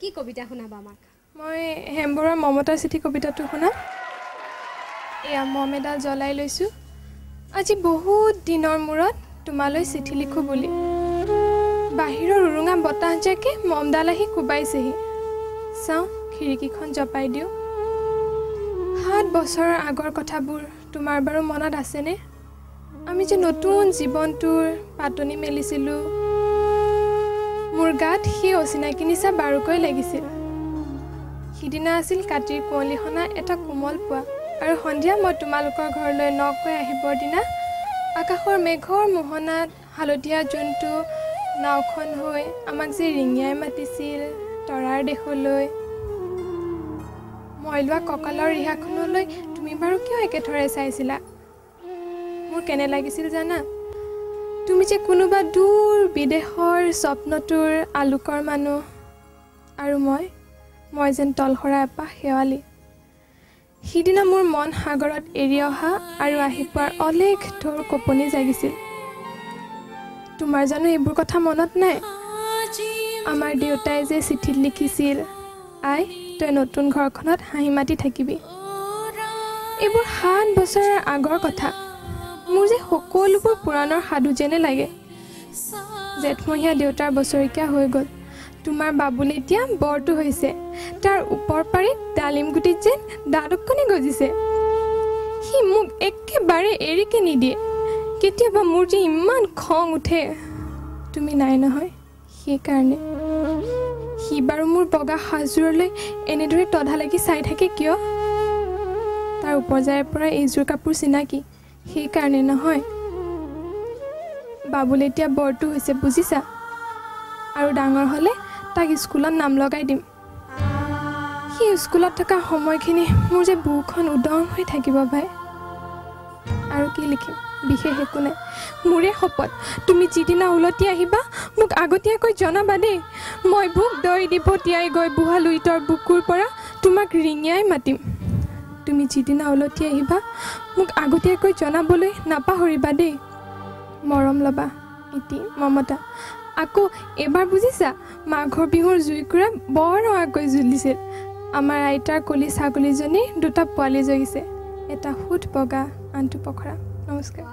কি কবিতা শুনাবা আমাক? মই হেম বৰুৱাৰ মমতাৰ চিঠি কবিতাটো শুনাম। এয়া মম এডাল জ্বলাই লৈছোঁ, আজি বহুত দিনৰ মূৰত তোমালৈ চিঠি লিখোঁ বুলি। বাহিৰৰ উৰুঙা বতাহ জাকে মমডাল আহি কোবাইছেহি। চাওঁ খিৰিকীখন জপাই দিওঁ। 7 বছৰৰ আগৰ কথাবোৰ তোমাৰ বাৰু মনত আছেনে? আমি যে নতুন জীৱনটোৰ পাতনি মেলিছিলোঁ। মোৰ গাত সেই অচিনাকি নিচা বাৰুকৈ লাগিছিল। সিদিনা আছিল কাতিৰ কুঁৱলীসনা এটা কোমল পুৱা, আৰু সন্ধিয়া মই তোমালোকৰ ঘৰলৈ নকৈ আহিবৰ দিনা আকাশৰ মেঘৰ মোহনাত হালধীয়া জোনটো নাওখন হৈ আমাক যে ৰিঙিয়াই মাতিছিল তৰাৰ দেশলৈ। মই লোৱা কঁকালৰ ৰিহাখনলৈ তুমি বাৰু কিয় একেথৰে চাইছিলা? মোৰ কেনে লাগিছিল জানা? তুমি যে কোনোবা দূৰ বিদেশৰ স্বপ্নটোৰ আলোকৰ মানুহ, আৰু মই যেন তলসৰা এপাহ শেৱালি। সিদিনা মোৰ মন সাগৰত এৰি অহা আৰু আহি পোৱাৰ অলেখ ঢৌৰ কঁপনি জাগিছিল। তোমাৰ জানো এইবোৰ কথা মনত নাই? আমাৰ দেউতাই যে চিঠিত লিখিছিল, আই তই নতুন ঘৰখনত হাঁহি মাতি থাকিবি। এইবোৰ 7 বছৰৰ আগৰ কথা। মোৰ যে সকলোবোৰ পুৰাণৰ সাধু যেনে লাগে। জেঠমহীয়া দেউতাৰ বছৰেকীয়া হৈ গ'ল। তোমাৰ বাবুলে এতিয়া বৰটো হৈছে। তাৰ ওপৰ পাৰিত ডালিম গুটিত যেন দাদুকনি গজিছে। সি মোক একেবাৰে এৰিকে নিদিয়ে। কেতিয়াবা মোৰ যে ইমান খং উঠে। তুমি নাই নহয়, সেইকাৰণে। সি বাৰু মোৰ বগা সাজযোৰলৈ এনেদৰে তধা লাগি চাই থাকে কিয়? তাৰ উপজাইৰ পৰা এইযোৰ কাপোৰ চিনাকি, সেইকাৰণে নহয়। বাবুলে এতিয়া বৰটো হৈছে বুজিছা? আৰু ডাঙৰ হ'লে তাক স্কুলত নাম লগাই দিম। সি স্কুলত থকা সময়খিনি মোৰ যে বুকুখন উদং হৈ থাকিব ভাই। আৰু কি লিখিম, বিশেষ একো নাই। মোৰে শপত, তুমি যিদিনা উলটি আহিবা মোক আগতীয়াকৈ জনাবা দেই। মই বুক দৈ দি পতিয়াই গৈ বুঢ়া লুইতৰ বুকুৰ পৰা তোমাক ৰিঙিয়াই মাতিম। তুমি যিদিনা উলটি আহিবা মোক আগতীয়াকৈ জনাবলৈ নাপাহৰিবা দেই। মৰম ল'বা, ইতি মমতা। আকৌ এবাৰ বুজিছা, মাঘৰ বিহুৰ জুইকুৰা বৰ ৰঙাকৈ জ্বলিছিল। আমাৰ আইতাৰ কলি ছাগলীজনীৰ 2টা পোৱালি জগিছে, এটা সুত বগা আনটো পখৰা। নমস্কাৰ।